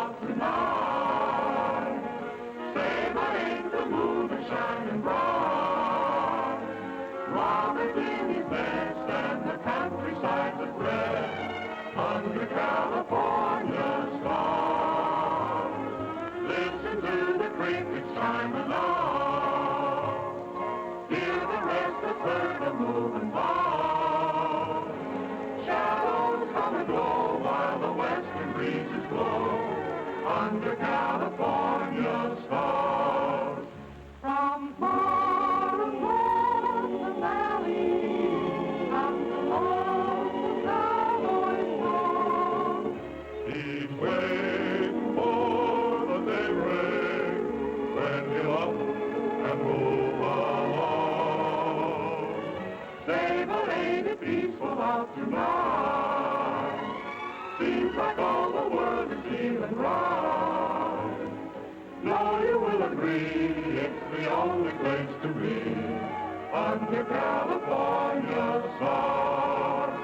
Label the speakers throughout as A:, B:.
A: out tonight. Say, but ain't the moon shining bright? Robert in his nest and the countryside's at rest under California stars. Listen to the crickets chime along. Hear the rest of bird moving by. Shadows come and go while the western breezes blow under California stars. From far across the valley comes the lonesome cowboy's song. He's waiting for the daybreak when he'll up and move along. Say, but ain't it peaceful out tonight? Seems like all the world is feeling right. No, you will agree, it's the only place to be under California stars.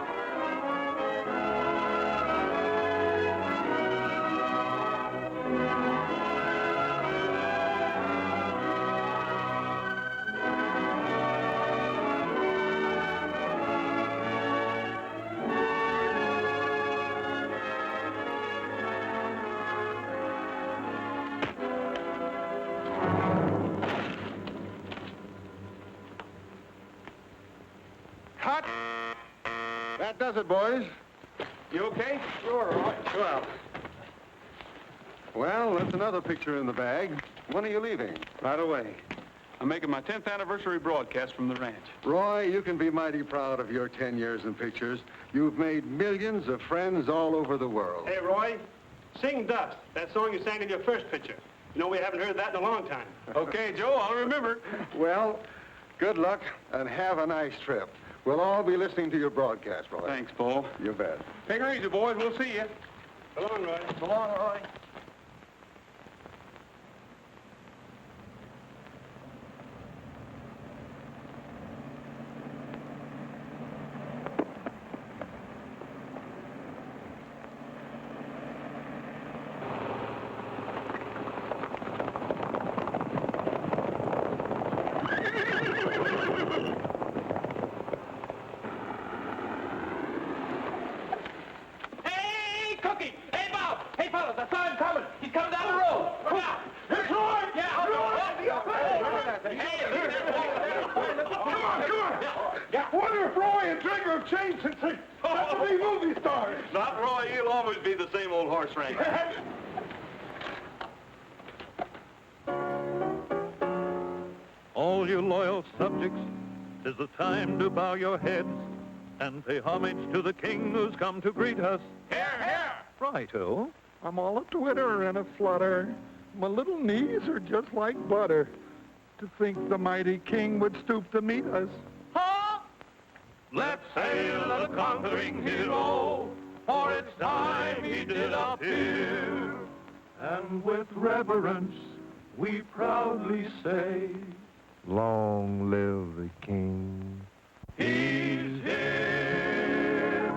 B: Cut! That does it, boys. You okay?
C: Sure, all right.
B: Well, that's another picture in the bag. When are you leaving?
C: Right away. I'm making my 10th anniversary broadcast from the ranch.
B: Roy, you can be mighty proud of your 10 years in pictures. You've made millions of friends all over the world.
D: Hey, Roy, sing Dust, that song you sang in your first picture. You know, we haven't heard that in a long time.
C: Okay, Joe, I'll remember.
B: Well, good luck and have a nice trip. We'll all be listening to your broadcast, Roy.
C: Thanks, Paul.
B: You bet.
C: Take her easy, boys. We'll see you.
D: So long, Roy.
C: So long, Roy.
E: Hey, Cookie! Hey, Bob! Hey, fellas, I saw him coming. He's coming down the road. Look out!
A: It's Roy!
E: Yeah,
A: Roy!
E: Come on!
A: Wonder if Roy and Trigger have changed since they got to be movie stars.
C: Not Roy. He'll always be the same old horse wrangler.
F: All you loyal subjects, 'tis the time to bow your heads and pay homage to the king who's come to greet us.
E: Here, here!
F: Righto. I'm all a twitter and a flutter. My little knees are just like butter. To think the mighty king would stoop to meet us.
E: Huh? Let's hail the conquering hero, for it's time he did appear.
F: And with reverence, we proudly say, long live the king.
E: He's here.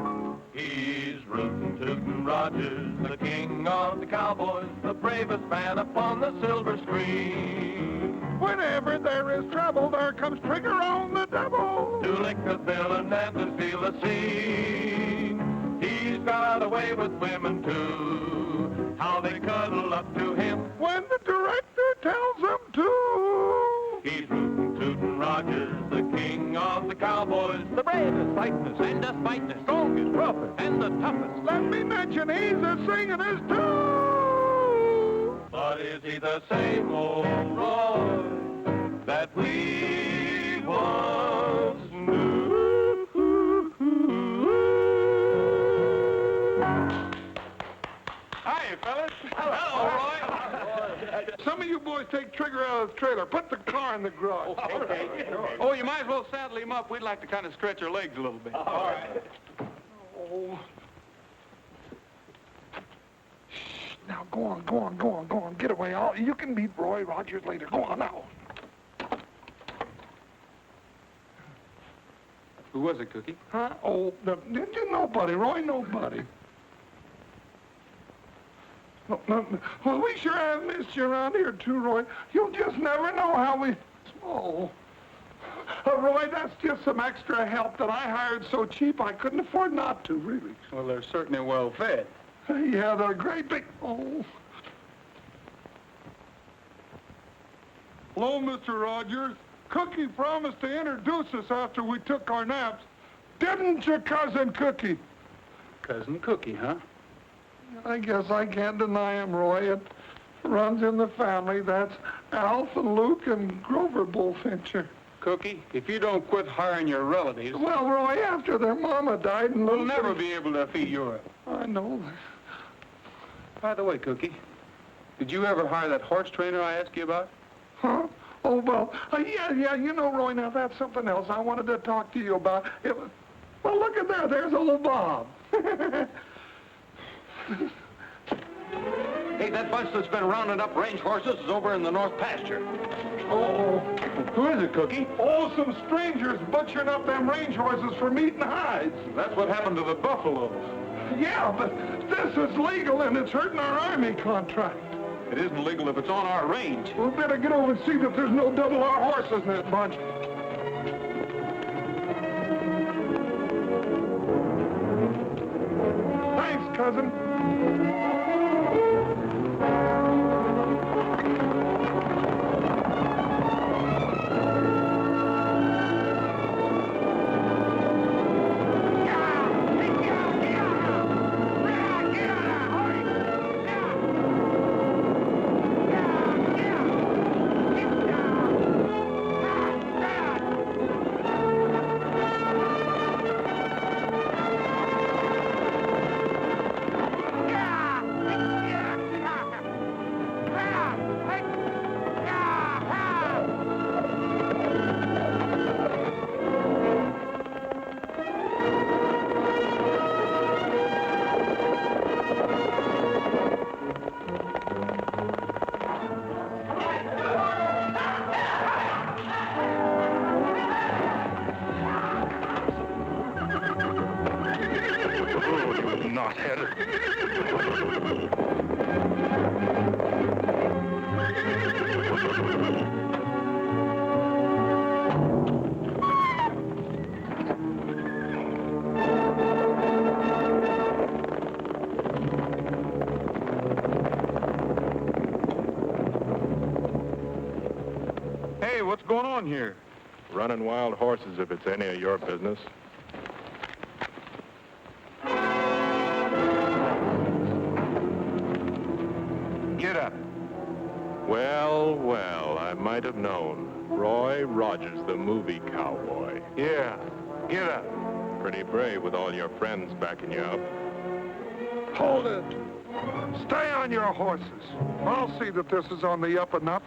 E: He's rootin' tootin' Rogers, the king of the cowboys, the bravest man upon the silver screen.
A: Whenever there is trouble, there comes Trigger on the double.
E: To lick the bill and then to steal the scene. He's got away with women too, how they cuddle up to him
A: When the director tells them to.
E: He's rootin' tootin' Rogers, the king of the cowboys, the bravest, fightin'est, and the fightin'est, strongest, roughest, and the toughest.
A: Let me mention he's a singing'est too.
E: But is he the same old Roy that we once knew?
C: Hi, fellas. Hello, Roy.
A: Some of you boys take Trigger out of the trailer. Put the car in the garage.
C: Oh, you might as well saddle him up. We'd like to kind of stretch our legs a little bit.
E: All right.
A: Oh. Shh, now go on. Get away. You can meet Roy Rogers later. Go on now.
C: Who was it, Cookie?
A: Huh? Oh, nobody, Roy, nobody.
F: Well, we sure have missed you around here, too, Roy. You'll just never know how we... Oh. Roy, that's just some extra help that I hired so cheap I couldn't afford not to, really.
C: Well, they're certainly well fed.
F: Yeah, they're great big... Oh. Hello, Mr. Rogers. Cookie promised to introduce us after we took our naps. Didn't you, Cousin Cookie?
C: Cousin Cookie, huh?
F: I guess I can't deny him, Roy. It runs in the family. That's Alf and Luke and Grover Bullfincher.
C: Cookie, if you don't quit hiring your relatives,
F: Well, Roy, after their mama died and...
C: we'll never be able to feed Europe.
F: I know.
C: By the way, Cookie, did you ever hire that horse trainer I asked you about?
F: Huh? Oh, well, yeah, you know, Roy, now that's something else I wanted to talk to you about. It was... Well, look at there. There's old Bob.
B: Hey, that bunch that's been rounding up range horses is over in the north pasture.
F: Oh,
C: Who is it, Cookie?
F: oh, some strangers butchering up them range horses for meat and hides.
C: That's what happened to the buffaloes.
F: Yeah, but this is legal and it's hurting our army contract.
C: It isn't legal if it's on our range.
F: We better get over and see that there's no double R horses in that bunch. Thanks, cousin.
C: Hey, what's going on here?
G: Running wild horses if it's any of your business.
C: Get up.
G: Well, well, I might have known. Roy Rogers, the movie cowboy.
C: Yeah, get up.
G: Pretty brave with all your friends backing you up.
F: Hold it. Stay on your horses. I'll see that this is on the up and up.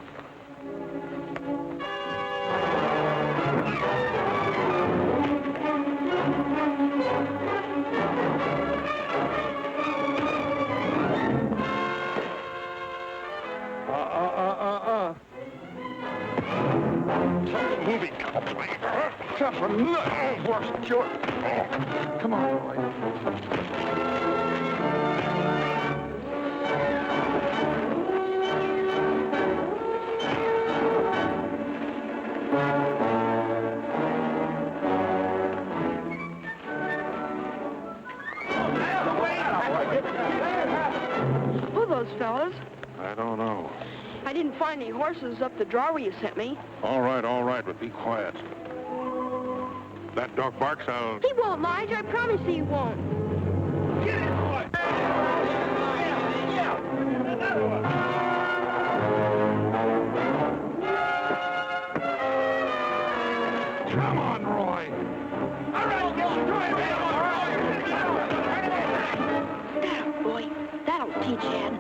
B: Movie cowboy.
F: Tough horse, George. Oh, come on, Roy.
H: Who are those fellas?
G: I don't know.
H: I didn't find any horses up the draw where you sent me.
G: All right, but be quiet. That dog barks, I'll...
H: He won't, Lige. I promise he won't.
F: Come on, Roy.
H: All right, now, boy, that'll teach Ed.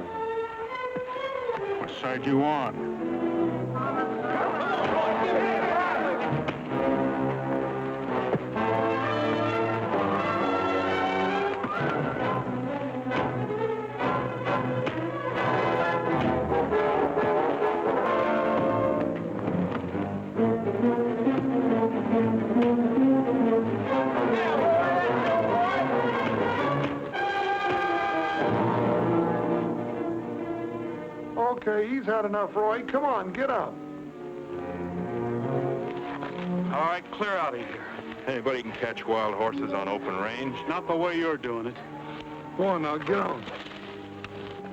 G: What side you on?
F: Okay, he's had enough, Roy. Come on, get up.
C: All right, clear out of here.
G: Anybody can catch wild horses on open range.
C: Not the way you're doing it.
F: Go on now, get on.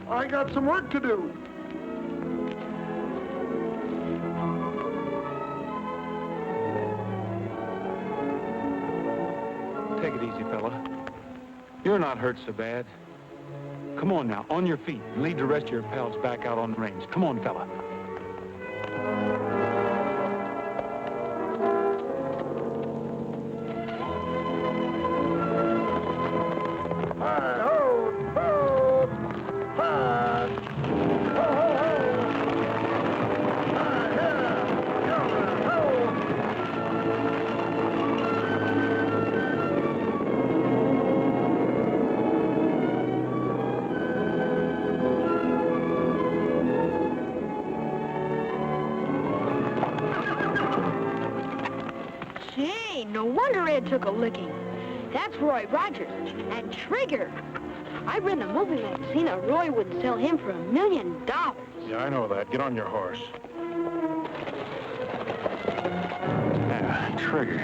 F: I got some work to do.
C: Take it easy, fella. You're not hurt so bad. Come on now, on your feet, and lead the rest of your pals back out on the range. Come on, fella.
H: Gee, no wonder Ed took a licking. That's Roy Rogers and Trigger. I read in a movie magazine that Roy would sell him for $1 million.
G: Yeah, I know that. Get on your horse. Yeah, Trigger.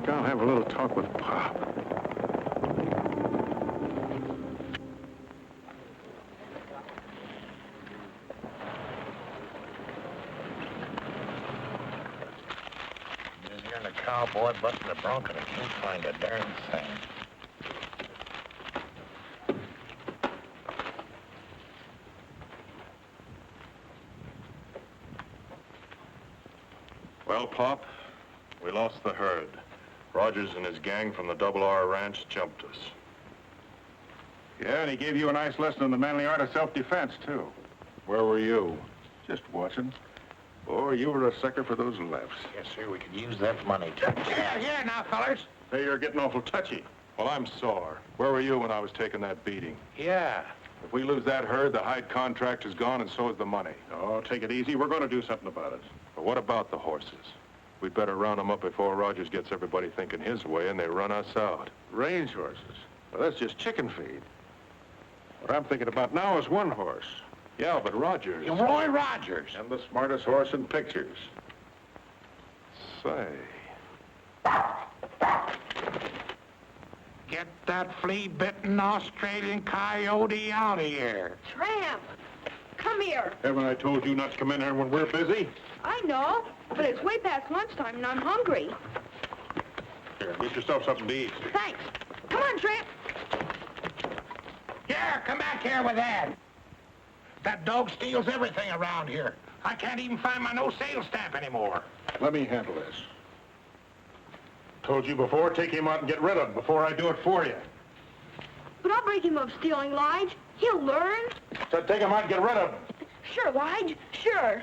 G: I'll have a little talk with Pop.
I: Just hearing a cowboy busting a bronc and I can't find a darn thing.
G: Well, Pop, we lost the herd. Rogers and his gang from the Double R Ranch jumped us.
C: Yeah, and he gave you a nice lesson in the manly art of self-defense, too.
G: Where were you?
C: Just watching.
G: Boy, you were a sucker for those lefts.
I: Yes, sir, we could use that money, too.
F: Here now, fellers.
G: Hey, you're getting awful touchy. Well, I'm sore. Where were you when I was taking that beating?
C: Yeah.
G: If we lose that herd, the hide contract is gone and so is the money.
C: Oh, take it easy. We're going to do something about it.
G: But what about the horses? We'd better round them up before Rogers gets everybody thinking his way and they run us out.
B: Range horses. Well, that's just chicken feed. What I'm thinking about now is one horse.
G: Yeah, but Rogers...
I: Roy Rogers.
B: And the smartest horse in pictures.
G: Say...
I: Get that flea-bitten Australian coyote out of here.
H: Tramp, come here.
C: Haven't I told you not to come in here when we're busy?
H: I know, but it's way past lunchtime and I'm hungry.
C: Here, get yourself something to eat.
H: Thanks. Come on, Tramp.
I: Here, come back here with that. That dog steals everything around here. I can't even find my no-sale stamp anymore.
C: Let me handle this. Told you before, take him out and get rid of him before I do it for you.
H: But I'll break him of stealing, Lige. He'll learn.
C: So take him out and get rid of him.
H: Sure, Lige, sure.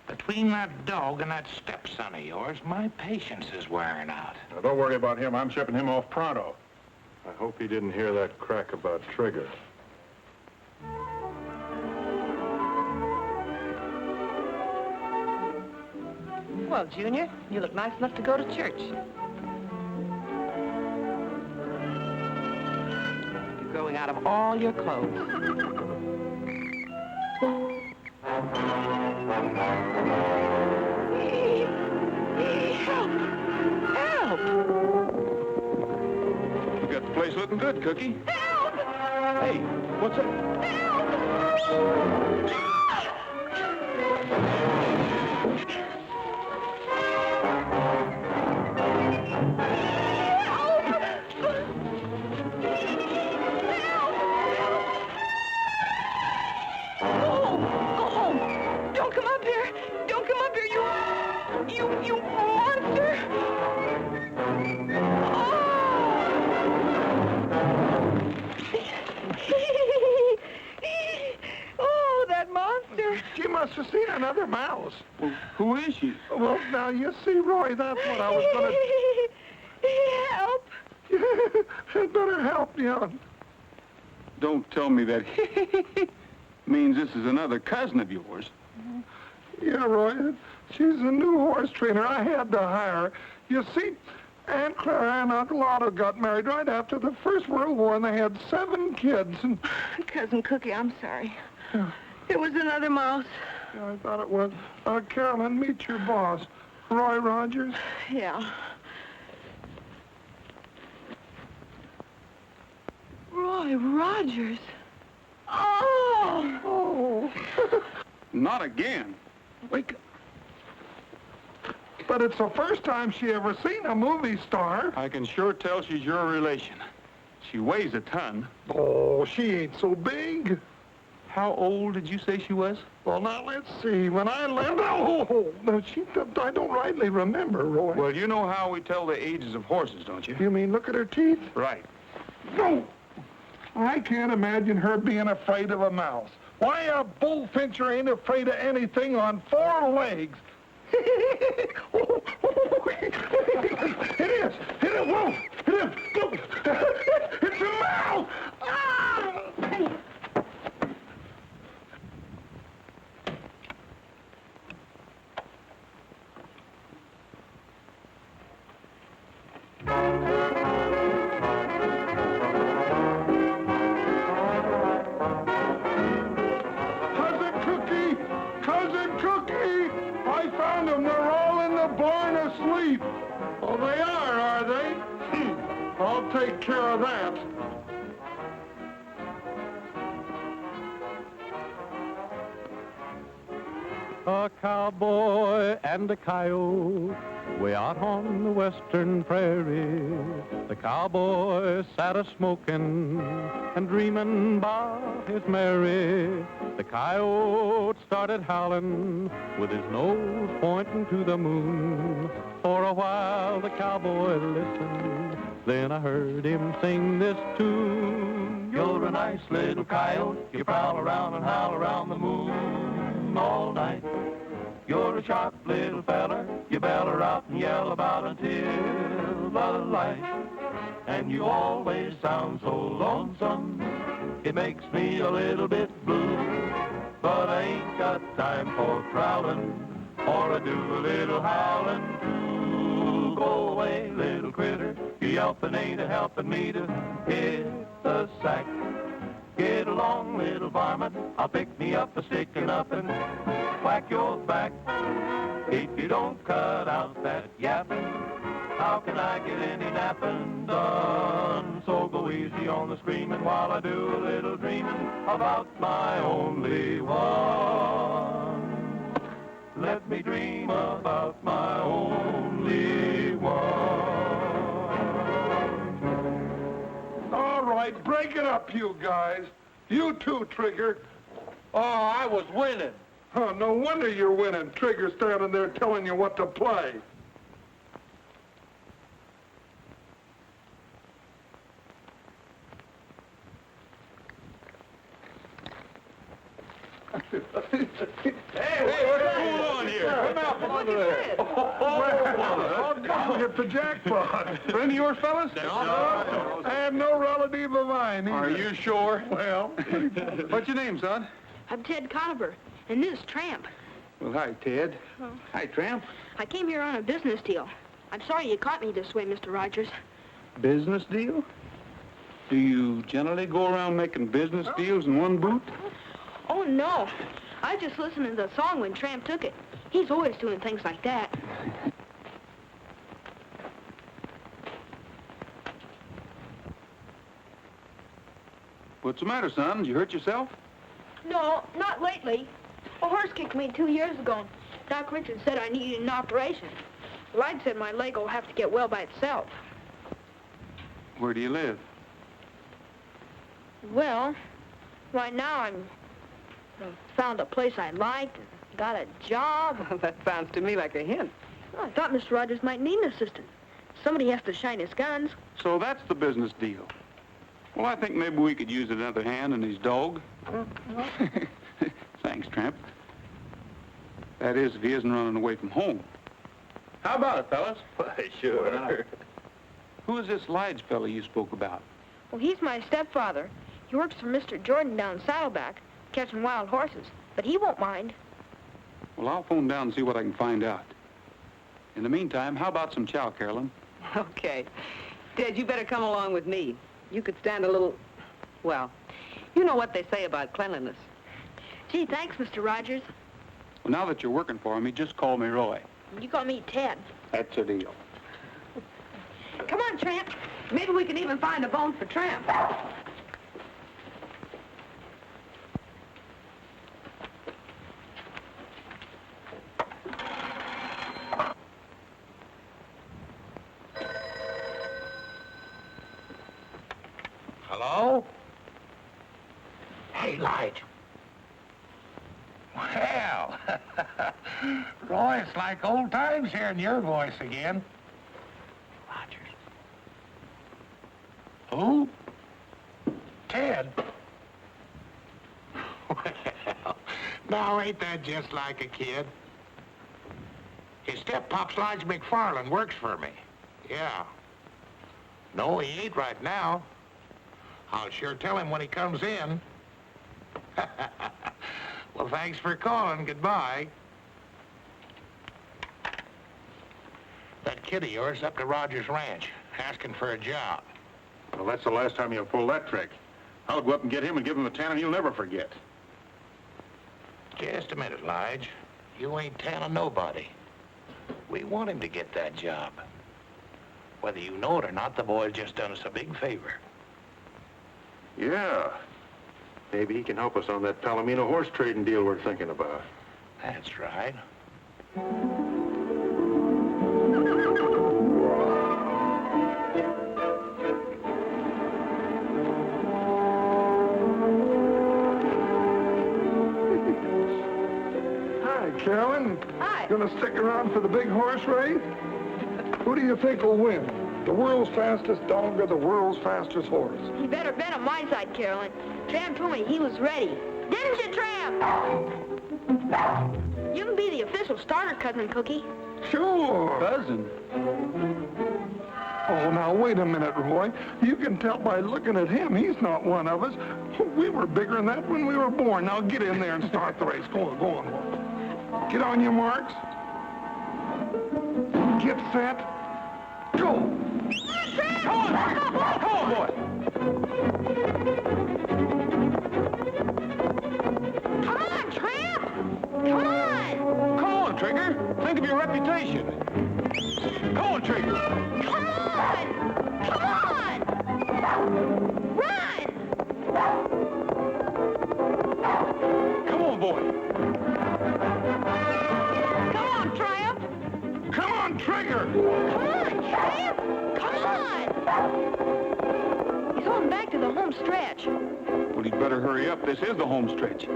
I: Between that dog and that stepson of yours, my patience is wearing out.
C: Now, don't worry about him. I'm shipping him off pronto.
G: I hope he didn't hear that crack about Trigger.
J: Well, Junior, you look nice enough to go to church. You're growing out of all your clothes.
H: Help! Help!
C: You got the place looking good, Cookie.
H: Help!
C: Hey, what's it?
H: You monster! Oh, that monster!
F: She must have seen another mouse.
C: Well, who is she?
F: Well, now you see, Roy, that's what I was going to...
H: Help!
F: Had better help you.
C: Don't tell me that means this is another cousin of yours.
F: Yeah, Roy, she's a new horse trainer. I had to hire her. You see, Aunt Clara and Uncle Otto got married right after the First World War, and they had 7 kids. And
J: Cousin Cookie, I'm sorry. It was another mouse.
F: yeah, I thought it was. Carolyn, meet your boss, Roy Rogers.
J: Yeah. Roy Rogers. Oh!
F: Oh.
C: Not again.
F: Wake up. But it's the first time she ever seen a movie star.
C: I can sure tell she's your relation. She weighs a ton.
F: Oh, she ain't so big.
C: How old did you say she was?
F: Well, now, let's see. When I left... Oh, no, I don't rightly remember, Roy.
C: Well, you know how we tell the ages of horses, don't you?
F: You mean look at her teeth?
C: Right.
F: No. I can't imagine her being afraid of a mouse. Why, a bullfincher ain't afraid of anything on 4 legs. It is. Whoa. It is. Look. It's a mouse. Ah! Cousin Cookie, I found them. They're all in the barn asleep. Oh, they are they? I'll take care of that.
E: A cowboy and a coyote way out on the western prairie. The cowboy sat a-smoking and dreaming about his Mary. The coyote started howling with his nose pointing to the moon. For a while the cowboy listened, then I heard him sing this tune. You're a nice little coyote, you prowl around and howl around the moon all night. You're a sharp little feller, you beller out and yell about until the light. And you always sound so lonesome, it makes me a little bit blue. But I ain't got time for prowling, or I do a little howling too. Go away, little critter, you yelping ain't a helping me to hit the sack. Get along, little varmint, I'll pick me up a stick and up and whack your back. If you don't cut out that yapping, how can I get any napping done? So go easy on the screaming while I do a little dreaming about my only one. Let me dream about my only one.
F: All right, break it up, you guys. You too, Trigger.
C: Oh, I was winning.
F: Oh, no wonder you're winning. Trigger standing there telling you what to play.
C: Hey, what's going on here? Come out from under there.
F: Oh, God, it's the jackpot.
C: Friend of yours, fellas?
F: I have no relative of mine either.
C: Are you sure?
F: Well,
C: What's your name, son?
H: I'm Ted Conover, and this is Tramp.
C: Well, hi, Ted.
H: Oh.
C: Hi, Tramp.
H: I came here on a business deal. I'm sorry you caught me this way, Mr. Rogers.
C: Business deal? Do you generally go around making business deals in one boot?
H: Oh, no. I just listened to the song when Tramp took it. He's always doing things like that.
C: What's the matter, son? Did you hurt yourself?
H: No, not lately. A horse kicked me 2 years ago. Doc Richards said I needed an operation. Light said my leg will have to get well by itself.
C: Where do you live?
H: Well, right now I found a place I liked and got a job.
J: That sounds to me like a hint.
H: Well, I thought Mr. Rogers might need an assistant. Somebody has to shine his guns.
C: So that's the business deal. Well, I think maybe we could use another hand in his dog. Thanks, Tramp. That is, if he isn't running away from home. How about it, fellas?
E: Why, sure.
C: Who is this Lige fellow you spoke about?
H: Well, he's my stepfather. He works for Mr. Jordan down Saddleback, catching wild horses. But he won't mind.
C: Well, I'll phone down and see what I can find out. In the meantime, how about some chow, Carolyn?
J: Okay. Ted, you better come along with me. You could stand a little... Well, you know what they say about cleanliness.
H: Gee, thanks, Mr. Rogers.
C: Well, now that you're working for me, just call me Roy.
H: You call me Ted.
C: That's a deal.
H: Come on, Tramp.
J: Maybe we can even find a bone for Tramp.
I: Hello? Hey, Lige. Well, Roy, it's like old times hearing your voice again. Rogers. Who? Ted. Well, now ain't that just like a kid? His step-pop's Lige McFarland works for me. Yeah. No, he ain't right now. I'll sure tell him when he comes in. Well, thanks for calling. Goodbye. That kid of yours up to Rogers Ranch, asking for a job.
G: Well, that's the last time you'll pull that trick. I'll go up and get him and give him a tannin' he'll never forget.
I: Just a minute, Lige. You ain't tanning nobody. We want him to get that job. Whether you know it or not, the boy's just done us a big favor.
G: Yeah. Maybe he can help us on that Palomino horse trading deal we're thinking about.
I: That's right.
F: Hi, Carolyn.
H: Hi.
F: Gonna stick around for the big horse race? Who do you think will win? The world's fastest dog or the world's fastest horse?
H: You better bet on my side, Carolyn. Tramp told me he was ready. Didn't you, Tramp? You can be the official starter, Cousin Cookie.
F: Sure.
C: Cousin?
F: Oh, now, wait a minute, Roy. You can tell by looking at him, he's not one of us. We were bigger than that when we were born. Now, get in there and start the race. Go on, go on. Get on your marks. Get set. Go.
C: Come on, boy.
H: Come on, Tramp! Come on!
C: Come on, Trigger. Think of your reputation. Come on, Trigger.
H: Come on! Come on! Run!
C: Come on, boy.
H: Come on, Tramp!
F: Come on, Trigger.
H: Come on, Tramp! Come on! He's going back to the home stretch.
C: Well, he'd better hurry up. This is the home stretch.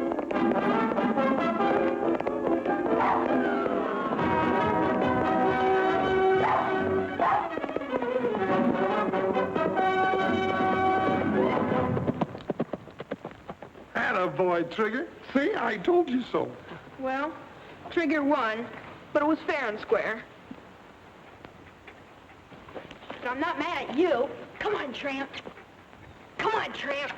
F: Attaboy, Trigger. See, I told you so.
H: Well, Trigger won, but it was fair and square. But I'm not mad at you. Come on, Tramp. Come on, Tramp.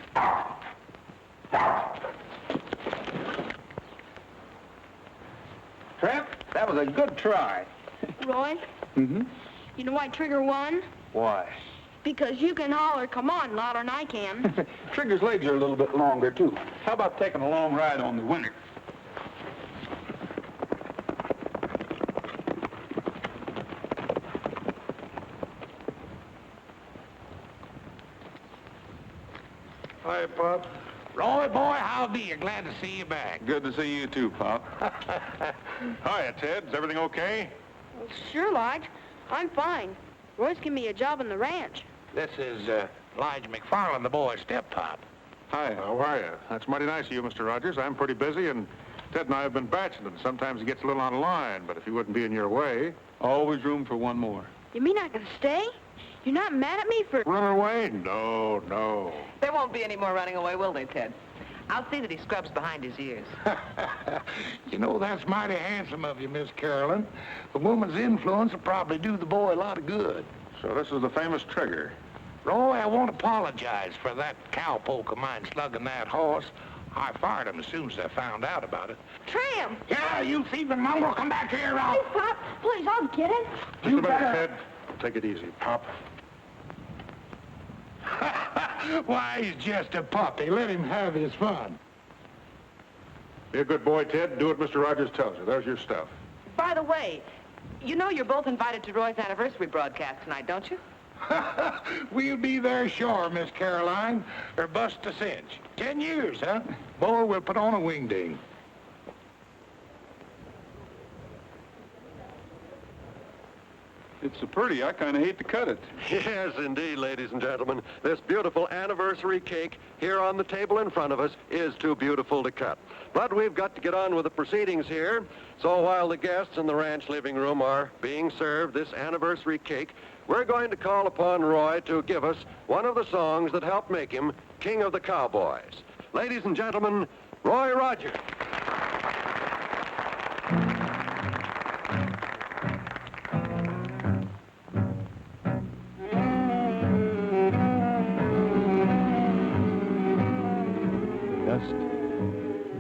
C: Tramp, that was a good try.
H: Roy,
C: Mm-hmm.
H: you know why Trigger won?
C: Why?
H: Because you can holler, come on, louder than I can.
C: Trigger's legs are a little bit longer, too. How about taking a long ride on the winner?
F: Hi, Pop.
I: Roy, boy, how be you? Glad to see you back.
C: Good to see you, too, Pop.
G: Hiya, Ted. Is everything okay?
H: Sure, Lige. I'm fine. Roy's given me a job on the ranch.
I: This is Lige McFarland, the boy's step-top.
G: Hi. How are you? That's mighty nice of you, Mr. Rogers. I'm pretty busy, and Ted and I have been bachelling. Sometimes he gets a little on the line, but if he wouldn't be in your way...
C: Always room for one more.
H: You mean I can stay? You're not mad at me for...
G: Run away? No, no.
J: There won't be any more running away, will they, Ted? I'll see that he scrubs behind his ears.
I: You know, that's mighty handsome of you, Miss Carolyn. The woman's influence will probably do the boy a lot of good.
G: So this is the famous Trigger.
I: Roy, I won't apologize for that cowpoke of mine slugging that horse. I fired him as soon as I found out about it.
H: Tramp!
I: Yeah, you thieving mongrel, come back here,
H: Please, Pop. Please, I'll get him.
G: Just a minute, Ted. take it easy, Pop.
I: Why, he's just a puppy. Let him have his fun.
G: Be a good boy, Ted. Do what Mr. Rogers tells you. There's your stuff.
J: By the way, you know you're both invited to Roy's anniversary broadcast tonight, don't you?
I: We'll be there sure, Miss Caroline, or bust a cinch. 10 years, huh? Boy, we'll put on a wingding.
C: It's so pretty, I kind of hate to cut it.
K: Yes, indeed, ladies and gentlemen. This beautiful anniversary cake here on the table in front of us is too beautiful to cut. But we've got to get on with the proceedings here. So while the guests in the ranch living room are being served this anniversary cake, we're going to call upon Roy to give us one of the songs that helped make him King of the Cowboys. Ladies and gentlemen, Roy Rogers.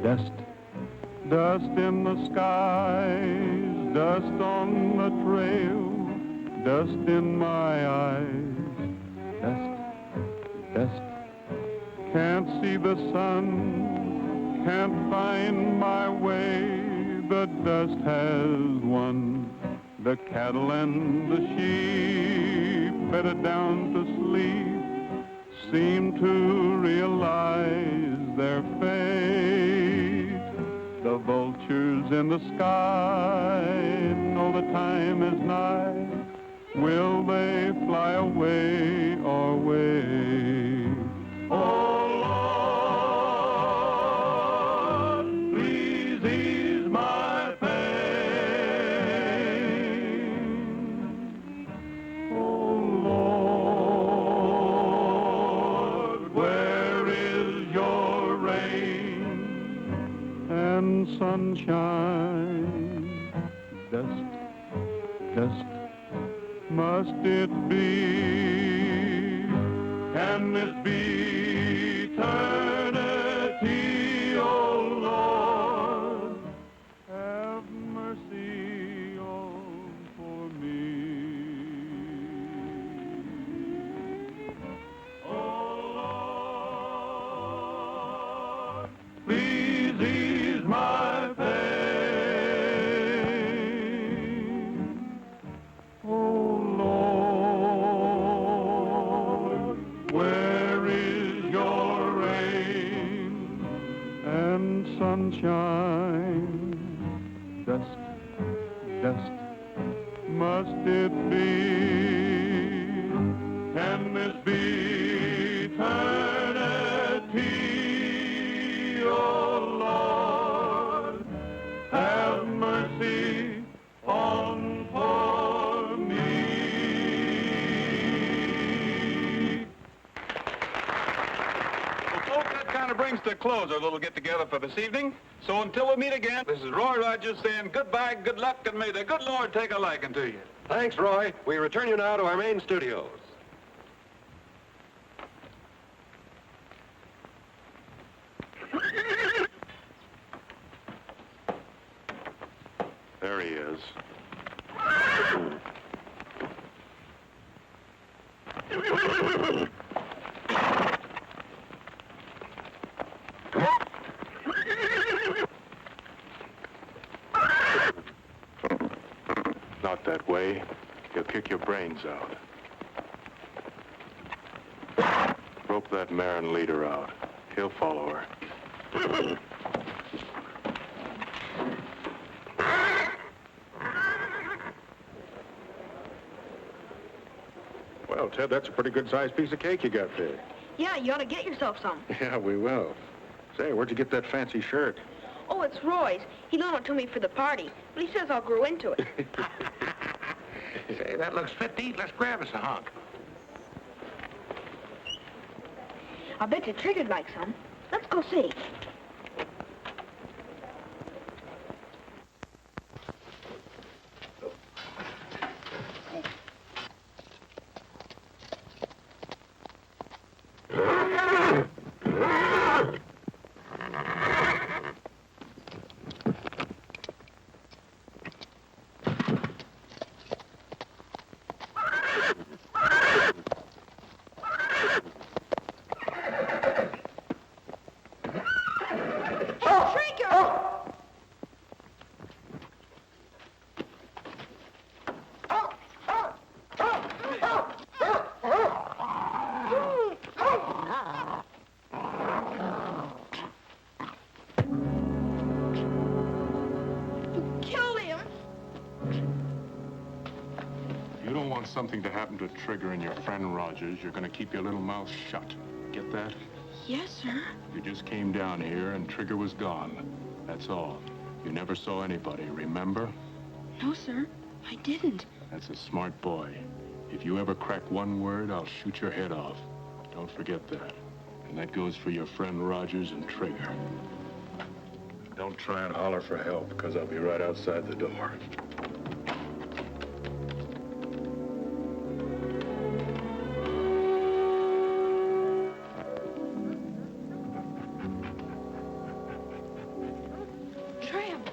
C: Dust, dust in the skies, dust on the trail, dust in my eyes, dust, dust. Can't see the sun, can't find my way, the dust has won. The cattle and the sheep, bedded down to sleep, seem to realize their fate. The vultures in the sky know the time is nigh. Will they fly away or wait? Oh, Lord, please ease my pain. Oh, Lord, where is your rain and sunshine? Dust, dust, must it be? Can this be eternity, oh Lord? Have mercy on for me. Oh Lord, please ease my pain. Oh Lord, where is your rain and sunshine? Dust, dust, must it be? Can this be eternity, oh Lord? Have mercy on for me. Well, folks, that kind of brings to a close our little get-together for this evening. So until we meet again, this is Roy Rogers saying goodbye, good luck, and may the good Lord take a liking to you.
K: Thanks, Roy. We return you now to our main studios.
G: There he is. Not that way. He'll kick your brains out. Rope that mare and lead her out. He'll follow her. Well, Ted, that's a pretty good-sized piece of cake you got there.
H: Yeah, you ought to get yourself some.
G: Yeah, we will. Say, where'd you get that fancy shirt?
H: Oh, it's Roy's. He loaned it to me for the party, but he says I'll grow into it.
I: Say, that looks fit to eat. Let's grab us a hunk.
H: I bet you Trigger'd like some. Let's go see.
G: something to happen to Trigger and your friend Rogers, you're going to keep your little mouth shut. Get that?
H: Yes, sir.
G: You just came down here and Trigger was gone. That's all. You never saw anybody, remember?
H: No, sir. I didn't.
G: That's a smart boy. If you ever crack one word, I'll shoot your head off. Don't forget that. And that goes for your friend Rogers and Trigger. Don't try and holler for help, because I'll be right outside the door.
H: Tramp,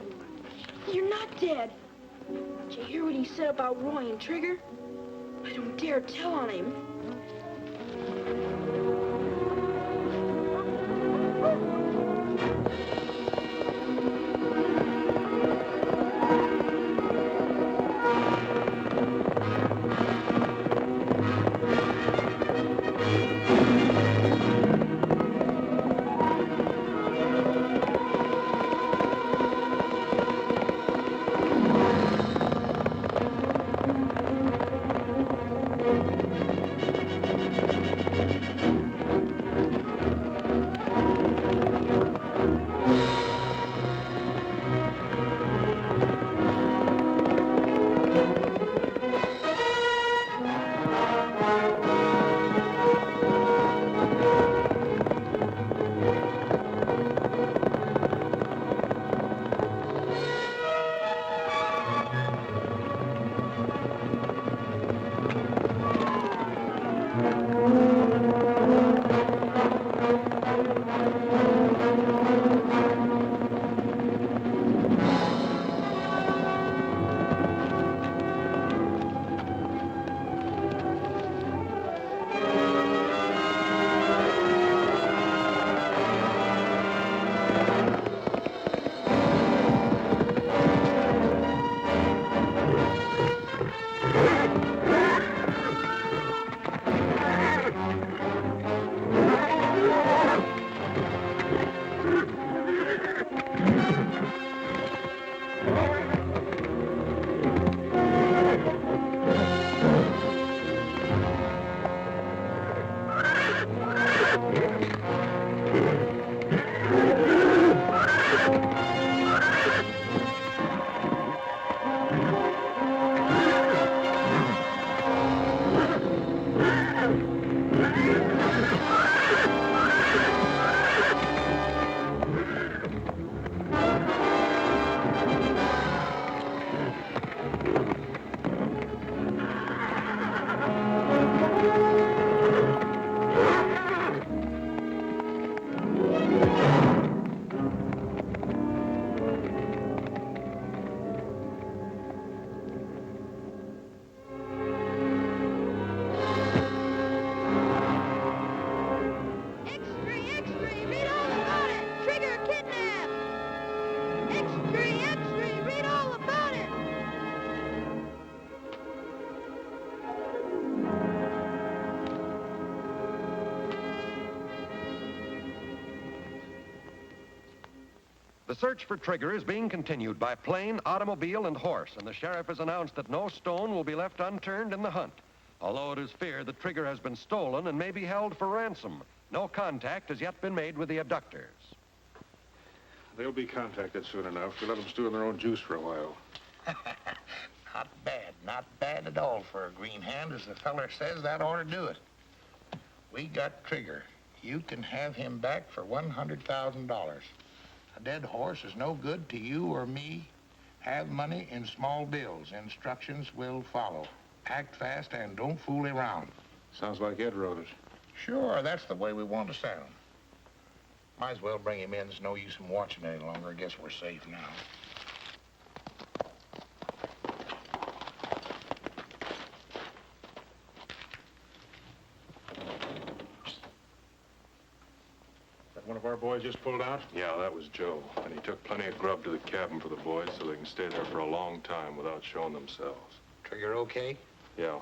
H: you're not dead. Did you hear what he said about Roy and Trigger? I don't dare tell on him.
K: The search for Trigger is being continued by plane, automobile, and horse, and the sheriff has announced that no stone will be left unturned in the hunt. Although it is feared that Trigger has been stolen and may be held for ransom, no contact has yet been made with the abductors.
G: They'll be contacted soon enough. We let them stew in their own juice for a while.
I: Not bad at all for a green hand. As the feller says, that ought to do it. We got Trigger. You can have him back for $100,000. A dead horse is no good to you or me. Have money in small bills. Instructions will follow. Act fast and don't fool around.
G: Sounds like Ed wrote it.
I: Sure, that's the way we want to sound. Might as well bring him in. There's no use in watching any longer. I guess we're safe now.
G: One of our boys just pulled out? Yeah, that was Joe. And he took plenty of grub to the cabin for the boys so they can stay there for a long time without showing themselves.
I: Trigger okay?
G: Yeah.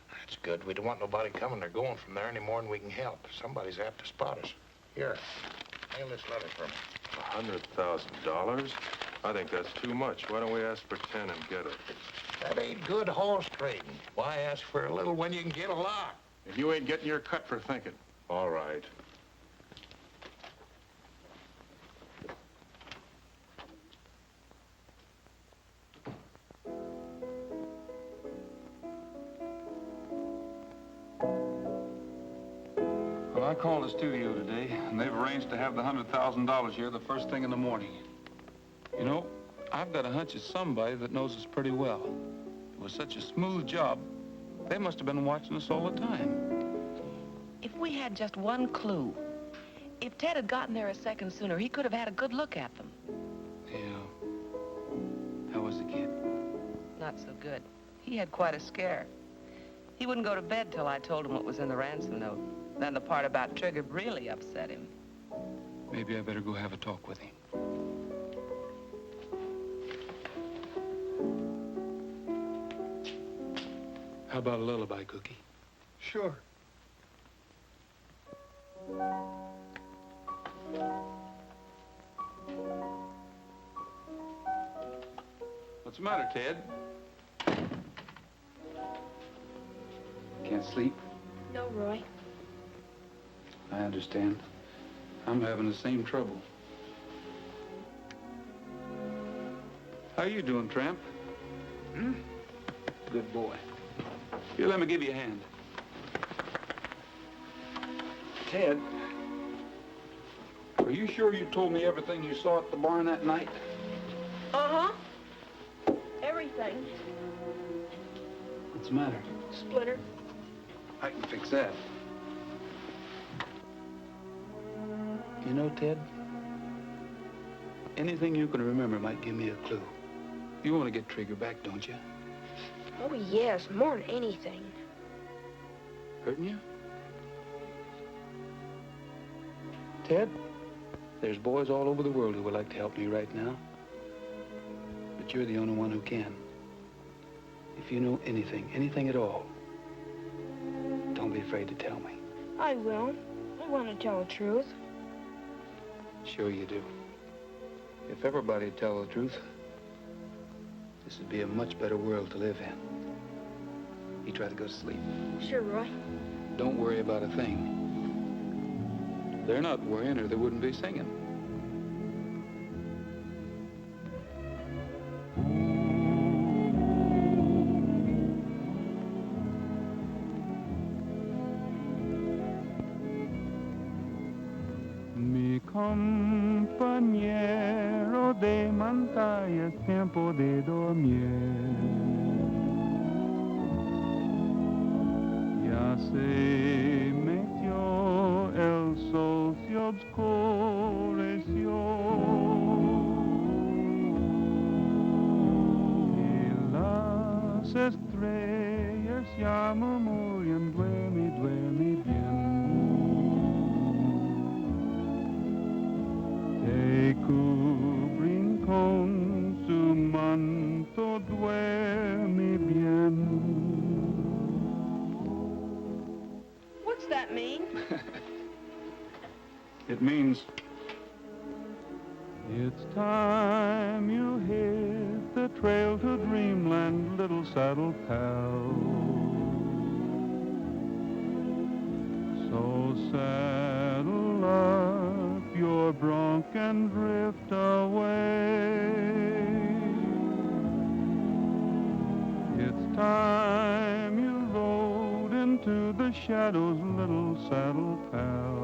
I: That's good. We don't want nobody coming or going from there any more than we can help. Somebody's apt to spot us. Here, mail this letter for me.
G: $100,000? I think that's too much. Why don't we ask for 10 and get it?
I: That ain't good horse trading. Why ask for a little when you can get a lot?
G: And you ain't getting your cut for thinking. All right.
C: Well, I called the studio today, and they've arranged to have the $100,000 here the first thing in the morning. You know, I've got a hunch it's somebody that knows us pretty well. It was such a smooth job, they must have been watching us all the time.
J: If we had just one clue, if Ted had gotten there a second sooner, he could have had a good look at them.
C: Yeah. How was the kid?
J: Not so good. He had quite a scare. He wouldn't go to bed till I told him what was in the ransom note. Then the part about Trigger really upset him.
C: Maybe I better go have a talk with him. How about a lullaby, Cookie?
F: Sure.
C: What's the matter, Ted? Can't sleep?
H: No, Roy.
C: I understand. I'm having the same trouble. How you doing, Tramp? Hmm? Good boy. Here, let me give you a hand. Ted, are you sure you told me everything you saw at the barn that night?
H: Uh-huh. Everything.
C: What's the matter?
H: Splitter.
C: I can fix that. You know, Ted, anything you can remember might give me a clue. You want to get Trigger back, don't you?
H: Oh, yes, more than anything.
C: Hurting you? Ted, there's boys all over the world who would like to help me right now. But you're the only one who can. If you know anything at all, don't be afraid to tell me.
H: I will. I want to tell the truth.
C: Sure you do. If everybody would tell the truth, this would be a much better world to live in. You try to go to sleep.
H: Sure, Roy.
C: Don't worry about a thing. They're not worrying or they wouldn't be singing.
L: Mi compañero de montaña, es tiempo de dormir. Ya se metió el sol, se oscureció. Y las estrellas ya murmuran, duerme, duerme bien. Te cubren con su manto, duerme bien.
H: What's that mean?
C: It means
L: it's time you hit the trail to dreamland, little saddle pal. So saddle up your bronc and drift away. It's time you rode into the shadows, little saddle pal.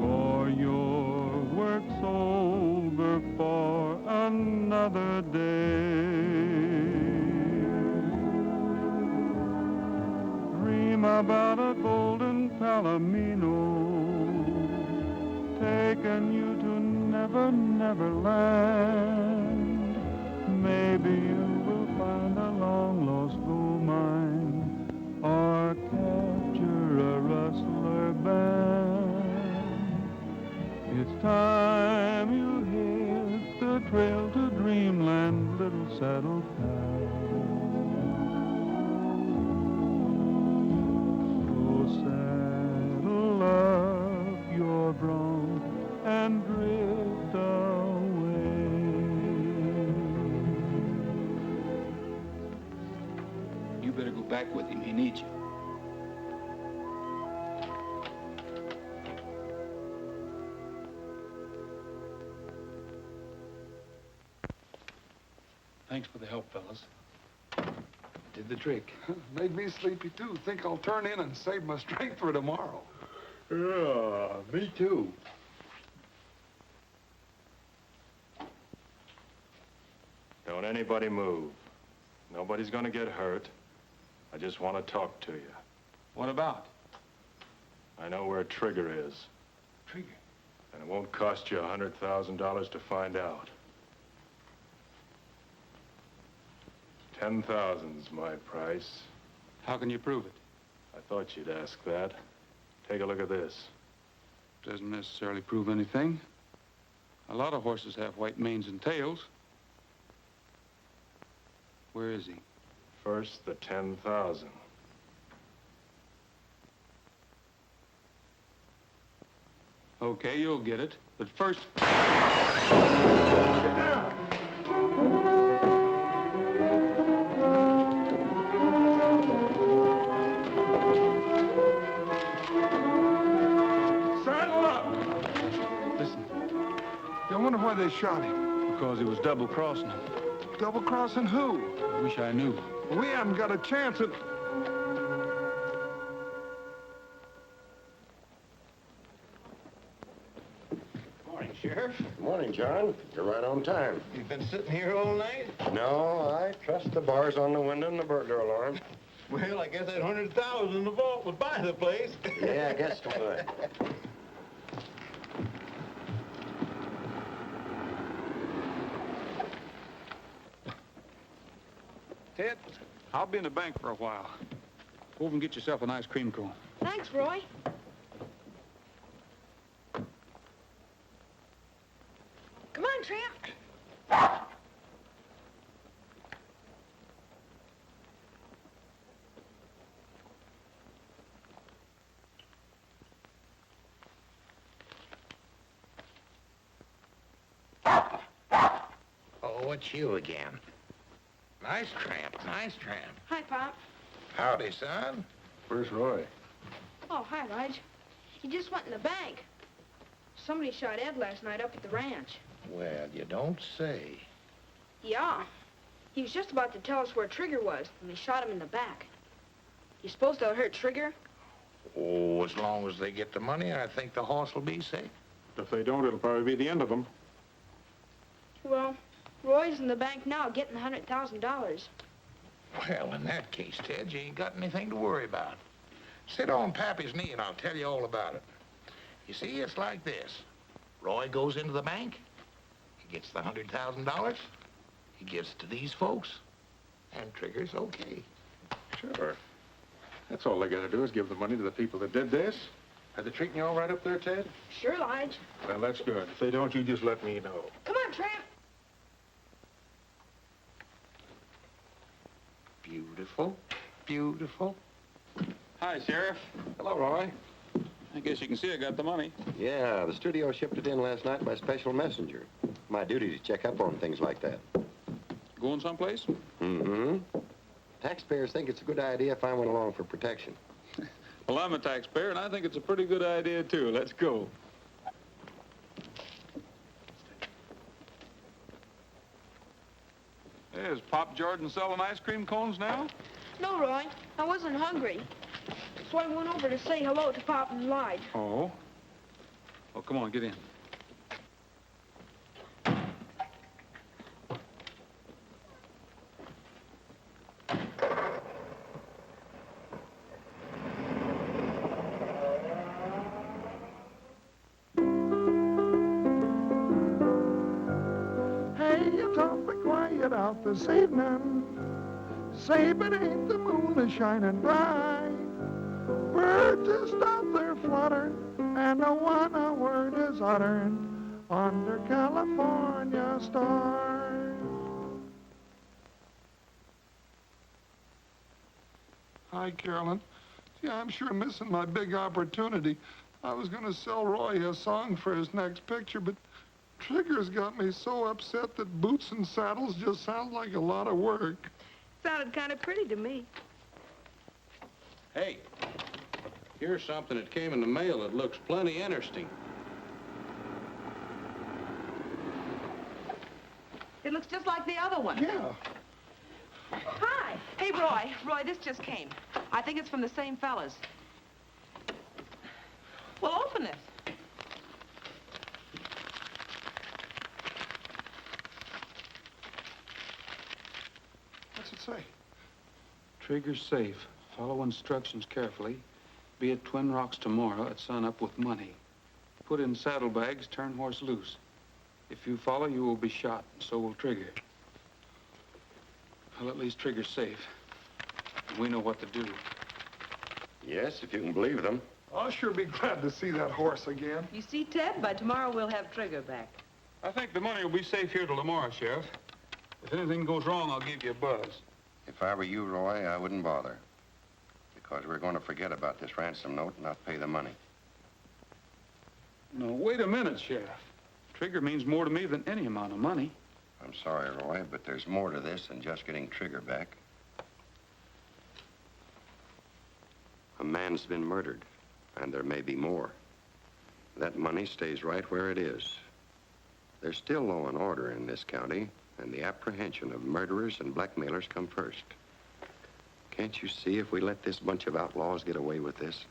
L: For your work's over for another day. Dream about a golden palomino, taking you to Never, Never Land. Maybe you will find a long-lost gold mine or capture a rustler band. It's time you hit the trail to dreamland, little saddle pal. So saddle up your bronc and drift
C: He needs you. Thanks for the help, fellas. Did the trick.
F: Made me sleepy, too. Think I'll turn in and save my strength for tomorrow.
G: Yeah, me too. Don't anybody move. Nobody's gonna get hurt. I just want to talk to you.
C: What about?
G: I know where Trigger is.
C: Trigger?
G: And it won't cost you $100,000 to find out. 10,000's my price.
C: How can you prove it?
G: I thought you'd ask that. Take a look at this.
C: Doesn't necessarily prove anything. A lot of horses have white manes and tails. Where is he?
G: First, the 10,000.
C: Okay, you'll get it. But first...
F: Saddle up!
C: Listen,
F: I wonder why they shot him.
C: because he was double-crossing him.
F: Double-crossing who?
C: I wish I knew.
F: We haven't got a chance at...
I: Morning, Sheriff.
K: Morning, John. You're right on time.
I: You've been sitting here all night?
K: No, I trust the bars on the window and the burglar alarm.
I: Well, I guess that 100,000 in the vault would buy the place.
K: Yeah, I guess it would.
C: Ted, I'll be in the bank for a while. Go over and get yourself an ice cream cone.
H: Thanks, Roy. Come on, Tramp.
I: Oh, it's you again. Nice tramp, nice tramp.
H: Hi, Pop.
I: Howdy, son.
G: Where's Roy?
H: Oh, hi, Lige. He just went in the bank. Somebody shot Ed last night up at the ranch.
I: Well, you don't say.
H: Yeah. He was just about to tell us where Trigger was, and they shot him in the back. You suppose they'll hurt Trigger?
I: Oh, as long as they get the money, I think the horse will be safe.
G: If they don't, it'll probably be the end of them.
H: Well, Roy's in the bank now getting $100,000.
I: Well, in that case, Ted, you ain't got anything to worry about. Sit on Pappy's knee and I'll tell you all about it. You see, it's like this. Roy goes into the bank. He gets the $100,000. He gives it to these folks. And Trigger's okay.
G: Sure. That's all they gotta do is give the money to the people that did this. Are they treating you all right up there, Ted?
H: Sure, Lige.
G: Well, that's good. If they don't, you just let me know.
H: Come on, Tramp.
I: Beautiful, beautiful.
C: Hi, Sheriff. Hello, Roy. I guess you can see I got the money.
K: Yeah, the studio shipped it in last night by special messenger. My duty to check up on things like that.
C: Going someplace?
K: Mm-hmm. Taxpayers think it's a good idea if I went along for protection.
C: Well, I'm a taxpayer, and I think it's a pretty good idea, too. Let's go. Hey, is Pop Jordan selling ice cream cones now?
H: No, Roy. I wasn't hungry. So I went over to say hello to Pop and Lige.
C: Oh? Well, come on, get in.
F: Hey, it's awfully quiet out this evening. Say, but ain't the moon a-shining bright? Birds just out there fluttering, and no one a word is uttering under California stars. Hi, Carolyn. Yeah, I'm sure missing my big opportunity. I was going to sell Roy a song for his next picture, but Trigger's got me so upset that boots and saddles just sound like a lot of work.
J: Sounded kind of pretty to me.
C: Hey, here's something that came in the mail that looks plenty interesting.
J: It looks just like the other one.
F: Yeah.
J: Hi. Hey, Roy. Roy, this just came. I think it's from the same fellas. Well, open it.
F: What's it say?
C: Trigger's safe. Follow instructions carefully. Be at Twin Rocks tomorrow at sunup with money. Put in saddlebags, turn horse loose. If you follow, you will be shot, and so will Trigger. Well, at least Trigger's safe. And we know what to do.
K: Yes, if you can believe them.
F: I'll sure be glad to see that horse again.
J: You see, Ted, by tomorrow we'll have Trigger back.
C: I think the money will be safe here till tomorrow, Sheriff. If anything goes wrong, I'll give you a buzz.
K: If I were you, Roy, I wouldn't bother. Because we're going to forget about this ransom note and not pay the money.
C: No, wait a minute, Sheriff. Trigger means more to me than any amount of money.
K: I'm sorry, Roy, but there's more to this than just getting Trigger back. A man's been murdered, and there may be more. That money stays right where it is. There's still law and order in this county, and the apprehension of murderers and blackmailers come first. Can't you see if we let this bunch of outlaws get away with this,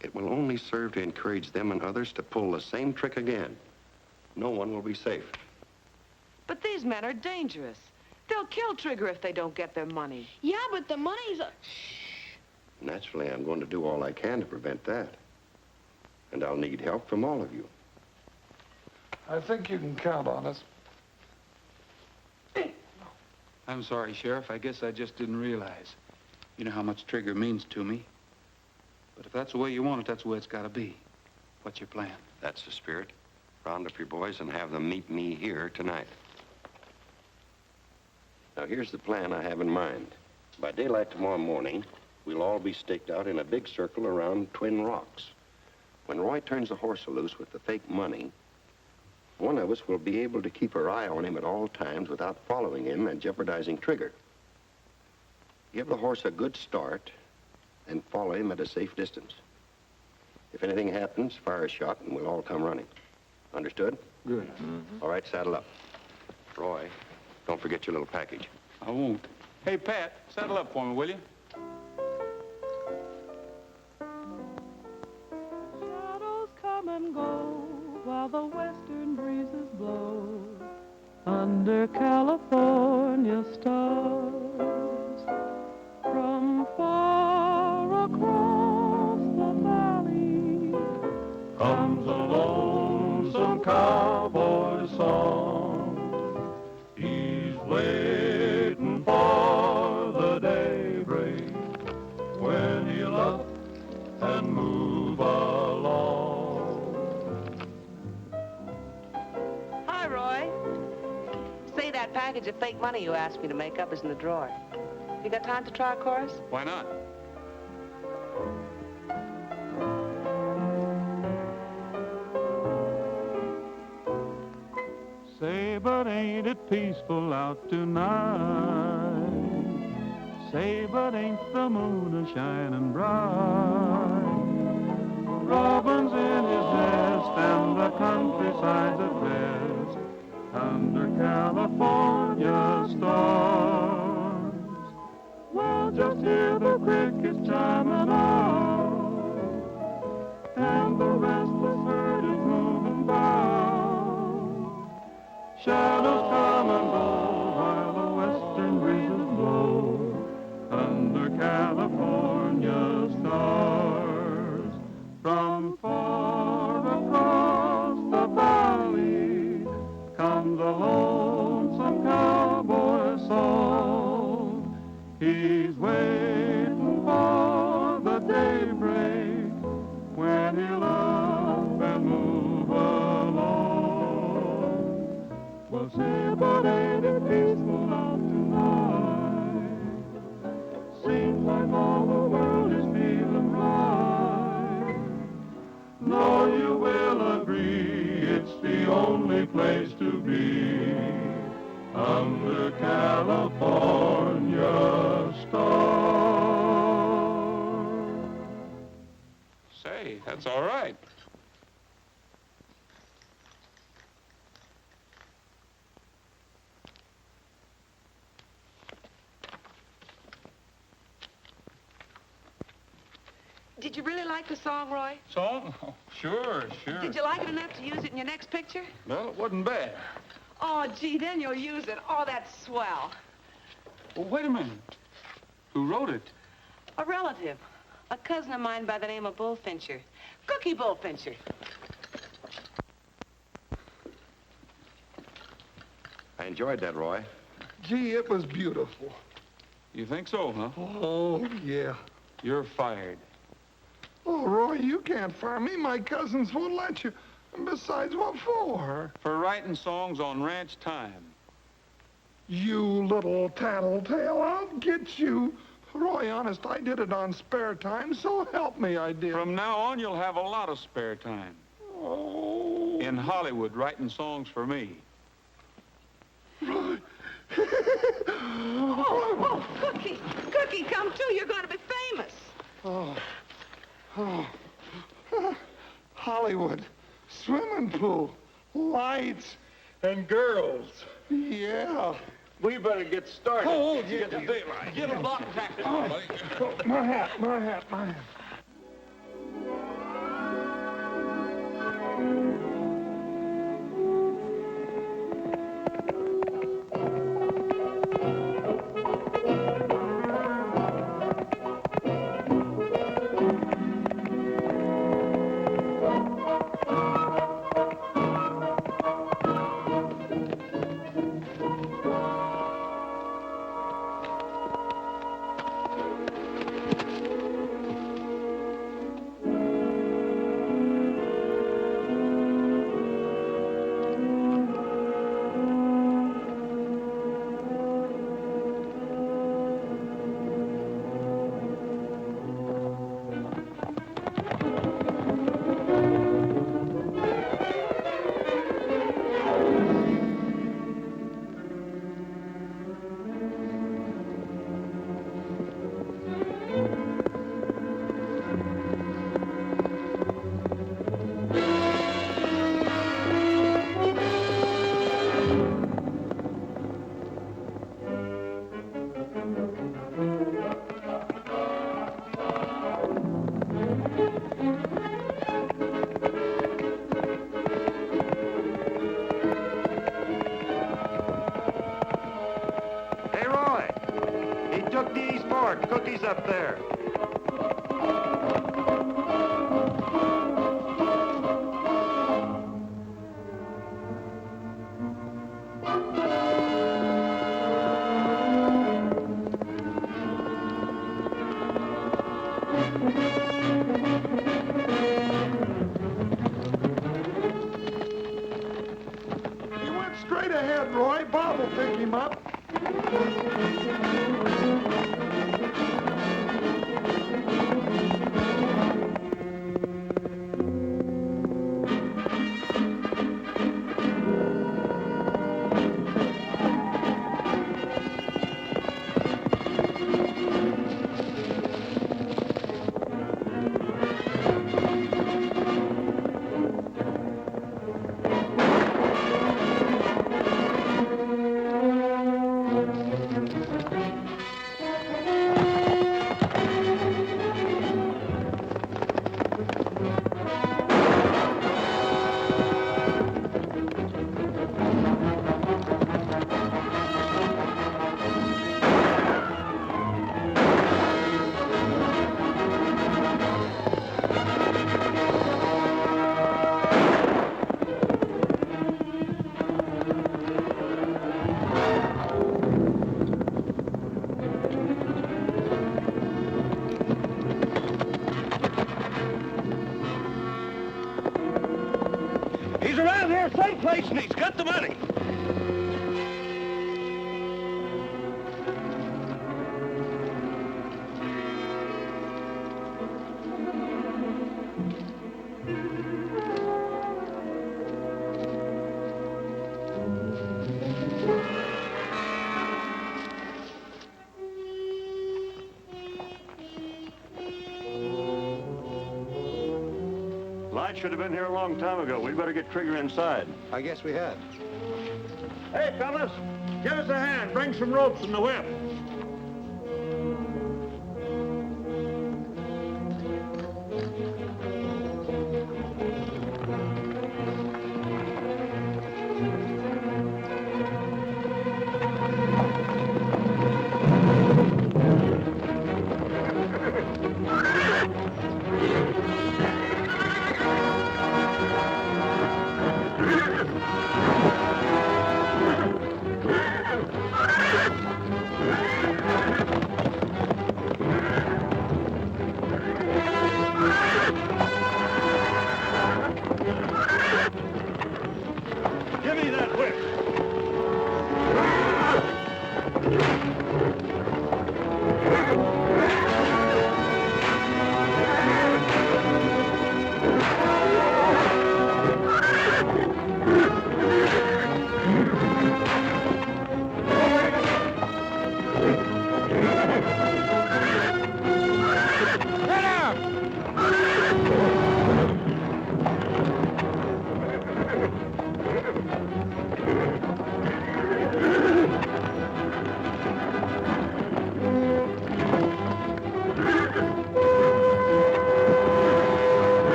K: it will only serve to encourage them and others to pull the same trick again. No one will be safe.
J: But these men are dangerous. They'll kill Trigger if they don't get their money.
H: Yeah, but the money's...
K: Naturally, I'm going to do all I can to prevent that. And I'll need help from all of you.
F: I think you can count on us.
C: I'm sorry, Sheriff. I guess I just didn't realize. You know how much Trigger means to me. But if that's the way you want it, that's the way it's got to be. What's your plan?
K: That's the spirit. Round up your boys and have them meet me here tonight. Now, here's the plan I have in mind. By daylight tomorrow morning, we'll all be staked out in a big circle around Twin Rocks. When Roy turns the horse loose with the fake money, one of us will be able to keep our eye on him at all times without following him and jeopardizing Trigger. Give the horse a good start and follow him at a safe distance. If anything happens, fire a shot and we'll all come running. Understood?
C: Good.
K: All right, saddle up. Roy, don't forget your little package.
C: I won't. Hey, Pat, saddle up for me, will you?
M: Shadows come and go while the western breezes blow under California stars. From far across the valley
E: comes a lonesome cowboy song. He's waiting for the daybreak when he'll up and move along.
J: Hi, Roy. Say, that package of fake money you asked me to make up is in the drawer. You got time to try a chorus?
C: Why not?
L: Say, but ain't it peaceful out tonight? Say, but ain't the moon a-shining bright? Robin's in his nest and the countryside's at rest under California stars. Well, just hear the crickets chiming out, and the restless herd is moving by. Shadows come and go while the western breezes blow under California stars. From far across the valley comes a lonesome cowboy song. He's waiting for the daybreak when he'll up and move along. Well, say, but ain't it peaceful out tonight? Seems like all the world is feeling right. No, you will agree it's the only place to be under California stars.
N: Okay, that's all right.
J: Did you really like the song, Roy?
N: Song? Oh, sure.
J: Did you like it enough to use it in your next picture?
N: Well, it wasn't bad.
J: Oh, gee, then you'll use it. Oh, that's swell.
N: Well, wait a minute. Who wrote it?
J: A relative. A cousin of mine by the name of Bullfincher. Cookie Bullfincher.
K: I enjoyed that, Roy.
F: Gee, it was beautiful.
N: You think so, huh?
F: Oh, yeah.
N: You're fired.
F: Oh, Roy, you can't fire me. My cousins won't let you. And besides, what for?
N: For writing songs on ranch time.
F: You little tattletale, I'll get you. Roy, honest, I did it on spare time, so help me, I did.
N: From now on, you'll have a lot of spare time.
F: Oh.
N: In Hollywood, writing songs for me.
F: Roy.
J: Oh, Cookie. Cookie, come too. You're going to be famous.
F: Oh. Hollywood, swimming pool, lights,
N: and girls.
F: Yeah.
N: We better get started.
F: Oh,
N: get the daylight. Get a block practice.
F: My hat.
K: Cookie's up there.
F: He went straight ahead, Roy. Bob will pick him up.
E: He's around here someplace and he's got the money.
D: Light should have been here a long time ago. We'd better get Trigger inside.
B: I guess we had.
D: Hey, fellas, give us a hand. Bring some ropes and the whip. Give me that whip.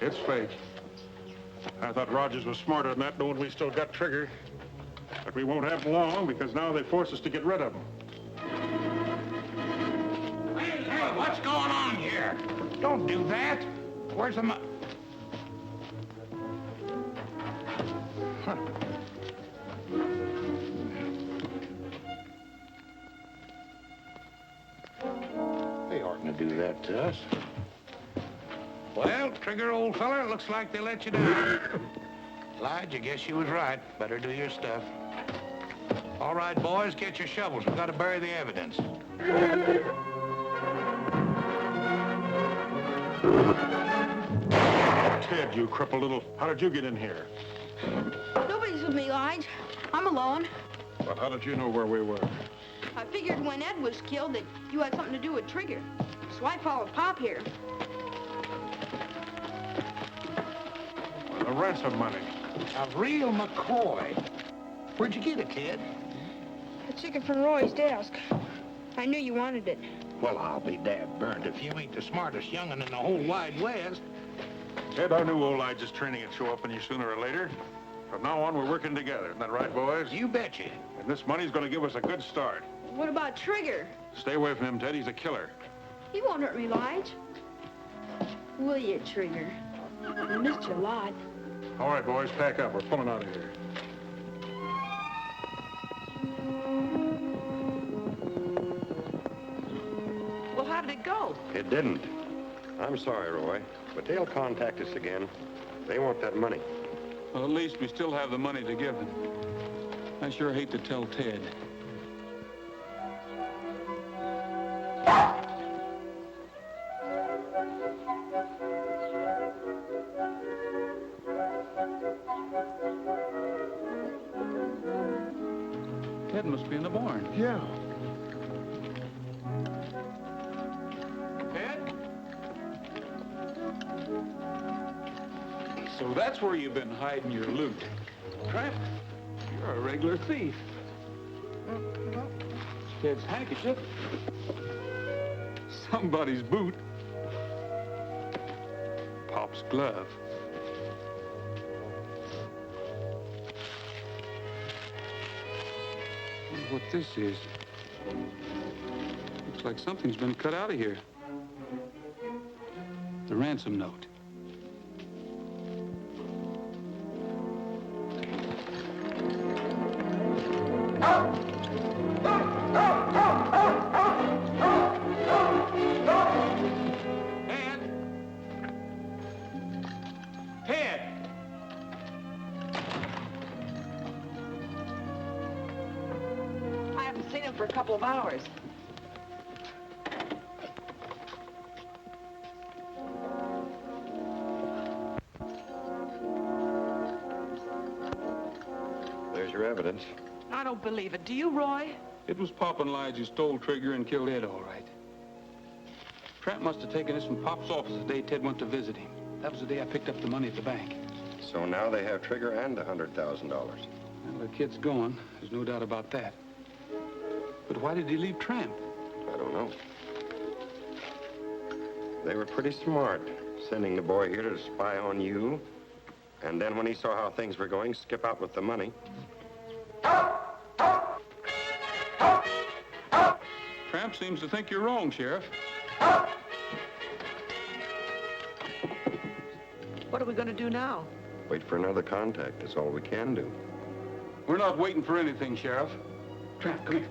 F: It's fake. I thought Rogers was smarter than that, knowing we still got Trigger. But we won't have him long, because now they force us to get rid of him.
I: Hey, what's going on here? Don't do that. Where's the Huh. They oughtn't to do that to us. Well, Trigger, old feller, it looks like they let you down. Lige, I guess you was right. Better do your stuff. All right, boys, get your shovels. We've got to bury the evidence.
F: Ted, you crippled little... How did you get in here?
H: Nobody's with me, Lige. I'm alone.
F: But how did you know where we were?
H: I figured when Ed was killed that you had something to do with Trigger. So I followed Pop here.
F: The ransom money.
I: A real McCoy. Where'd you get it, Ted?
H: I took it from Roy's desk. I knew you wanted it.
I: Well, I'll be dad burned if you ain't the smartest young'un in the whole wide West.
F: Ted, I knew old Lige's training would show up on you sooner or later. From now on, we're working together. Isn't that right, boys?
I: You betcha.
F: And this money's going to give us a good start.
H: What about Trigger?
F: Stay away from him, Ted. He's a killer.
H: He won't hurt me, Lige. Will you, Trigger? I missed you a lot.
F: All right, boys, pack up. We're pulling out of here.
J: Well, how did it go?
K: It didn't. I'm sorry, Roy, but they'll contact us again. They want that money.
N: Well, at least we still have the money to give them. I sure hate to tell Ted. Ted must be in the barn.
F: Yeah.
N: Ted? So that's where you've been hiding your loot. Tramp, you're a regular thief. Ted's handkerchief. Somebody's boot. Pop's glove. Wonder what this is. Looks like something's been cut out of here. The ransom note.
J: for a couple of hours.
K: There's your evidence.
J: I don't believe it. Do you, Roy?
N: It was Pop and Lige who stole Trigger and killed Ed, all right. Tramp must have taken this from Pop's office the day Ted went to visit him. That was the day I picked up the money at the bank.
K: So now they have Trigger and $100,000.
N: Well, the kid's gone. There's no doubt about that. But why did he leave Tramp?
K: I don't know. They were pretty smart, sending the boy here to spy on you. And then when he saw how things were going, skip out with the money.
N: Tramp seems to think you're wrong, Sheriff.
J: What are we going to do now?
K: Wait for another contact. That's all we can do.
N: We're not waiting for anything, Sheriff. Tramp, come here.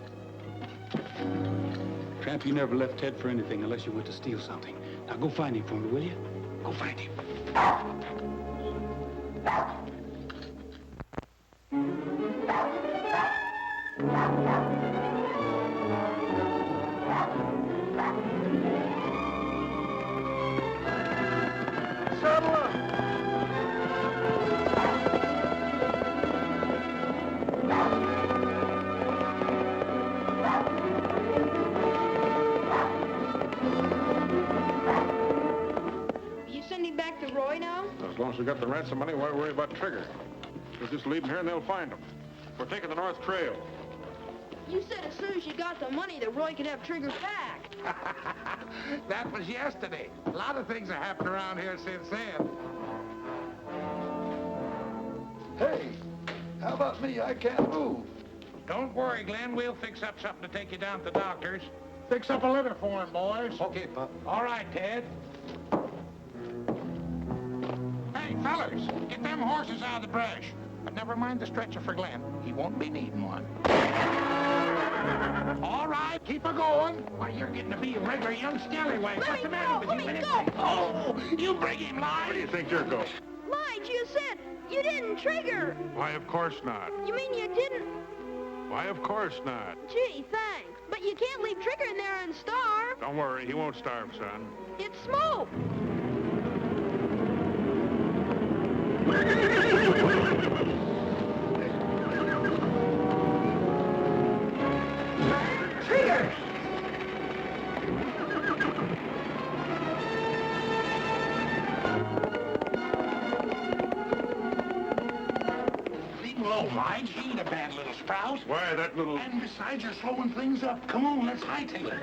N: Tramp, you never left Ted for anything unless you went to steal something. Now go find him for me, will you? Go find him.
H: You sending back to Roy now?
F: As long as we got the ransom money, why worry about Trigger? We'll just leave him here and they'll find him. We're taking the North Trail.
H: You said as soon as you got the money that Roy could have Trigger back.
I: That was yesterday. A lot of things have happened around here since then.
F: Hey, how about me? I can't move.
I: Don't worry, Glenn. We'll fix up something to take you down to the doctor's. Fix up a litter for him, boys.
F: Okay, Pop.
I: All right, Ted. Hey, fellas, get them horses out of the brush. But never mind the stretcher for Glenn. He won't be needing one. All right, keep her going. Why, you're getting to be a regular young scallywag. What's the matter with you?
H: Let me go.
I: Oh, you bring him, Lige.
F: Where do you think you're going?
H: Lige, you said you didn't trigger.
F: Why, of course not.
H: You mean you didn't?
F: Why, of course not.
H: Gee, thanks. But you can't leave Trigger in there and starve.
F: Don't worry, he won't starve, son.
H: It's smoke.
I: Trigger! Leave him alone, Lige. He ain't a bad little sprout.
F: Why, that little...
I: And besides, you're slowing things up. Come on, let's hightail it.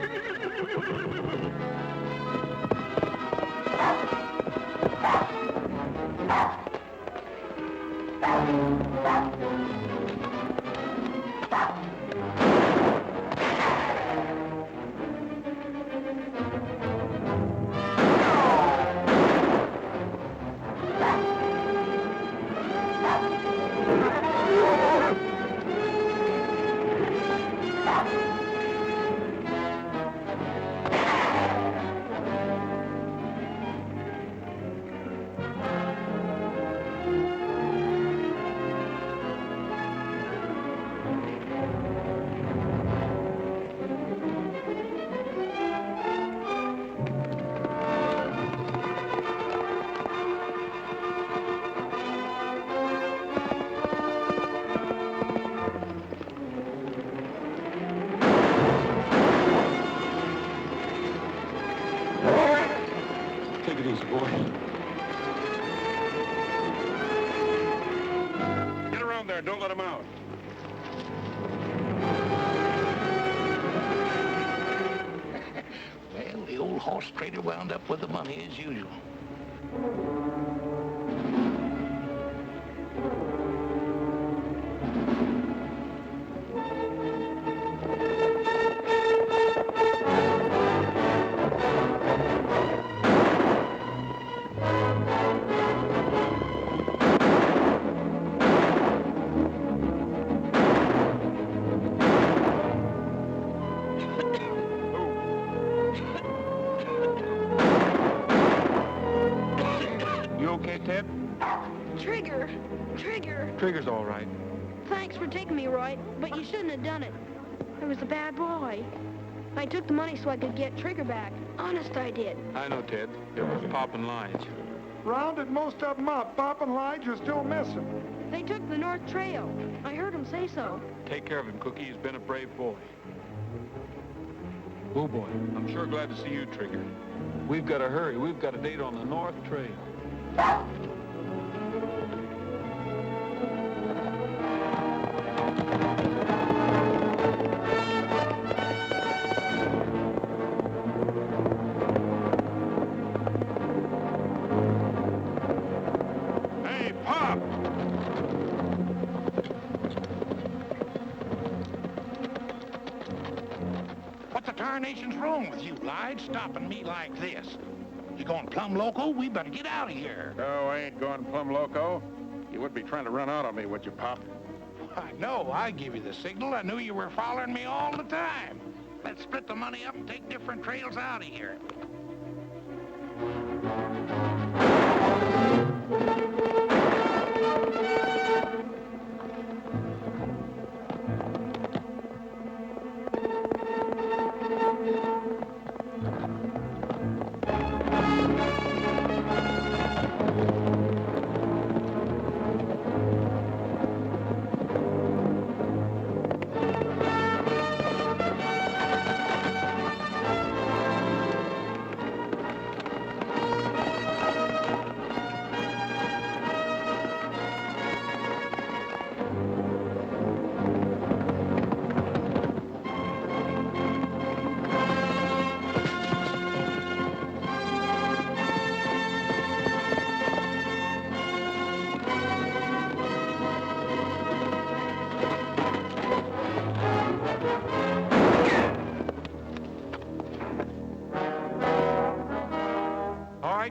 N: Take it easy, boy.
F: Get around there. Don't let him out.
I: Well, the old horse trader wound up with the money as usual.
N: You okay, Ted?
H: Trigger.
N: Trigger's all right.
H: Thanks for taking me, Roy, but you shouldn't have done it. I was a bad boy. I took the money so I could get Trigger back. Honest, I did.
N: I know, Ted. It was Pop and Lige.
F: Rounded most of them up. Pop and Lige are still missing.
H: They took the North Trail. I heard them say so.
N: Take care of him, Cookie. He's been a brave boy. Oh, boy. I'm sure glad to see you, Trigger. We've got to hurry. We've got a date on the North Trail.
F: Hey, Pop!
I: What the tarnation's wrong with you, Lige, stopping me like this? You going plumb loco? We better get out of here.
F: No, I ain't going plumb loco. You would be trying to run out on me, would you, Pop?
I: I know. I give you the signal. I knew you were following me all the time. Let's split the money up and take different trails out of here.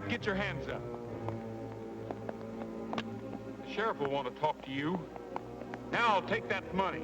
N: Get your hands up. The sheriff will want to talk to you. Now, take that money.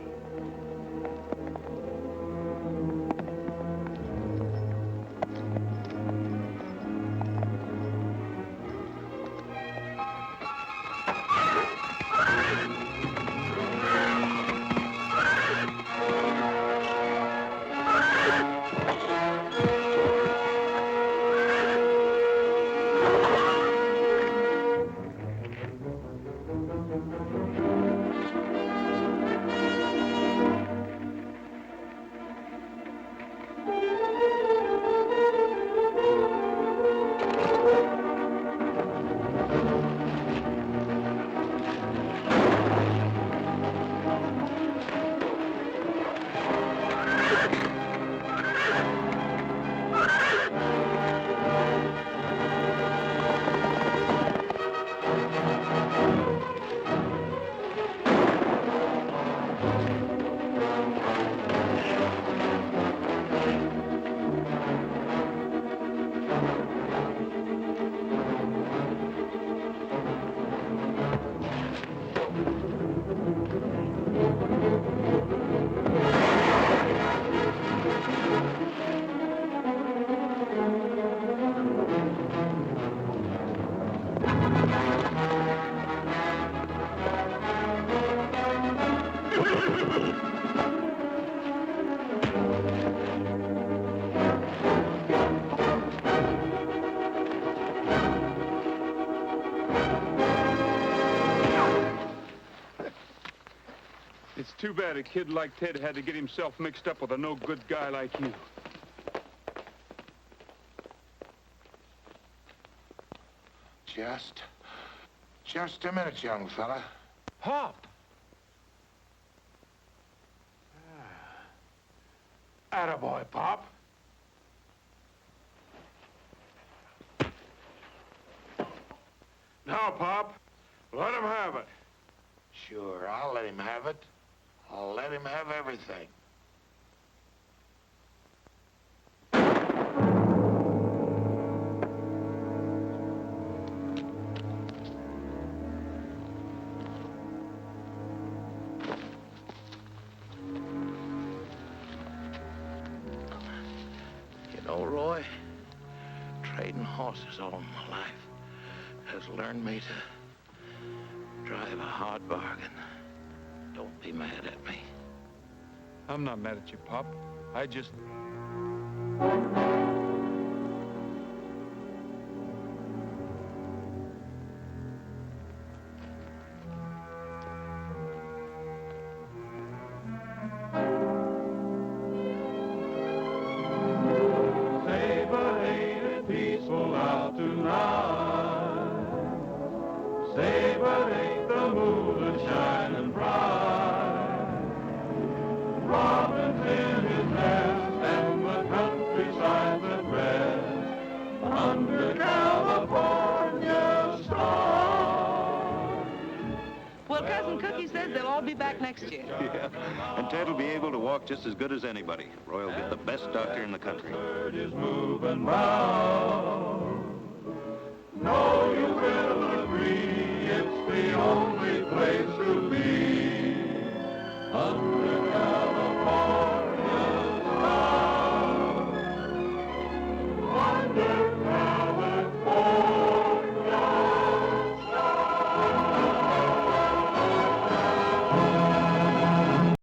N: It's too bad a kid like Ted had to get himself mixed up with a no-good guy like you.
I: Just a minute, young fella.
N: Pop!
I: Attaboy, Pop.
F: Now, Pop, let him have it.
I: Sure, I'll let him have it. I'll let him have everything. You know, Roy, trading horses all my life has learned me to drive a hard bargain. Don't be mad at me.
O: I'm not mad at you, Pop. I just...
L: Say, but ain't it peaceful out tonight? Say, but ain't the moon shining bright? Robin's in his nest and the countryside's at rest under California stars.
J: Well, Cousin Cookie says they'll all be back next year.
P: Yeah, and Ted will be able to walk just as good as anybody. Roy will get the best doctor in the country.
L: Is moving round. No, you will agree it's the only place to be.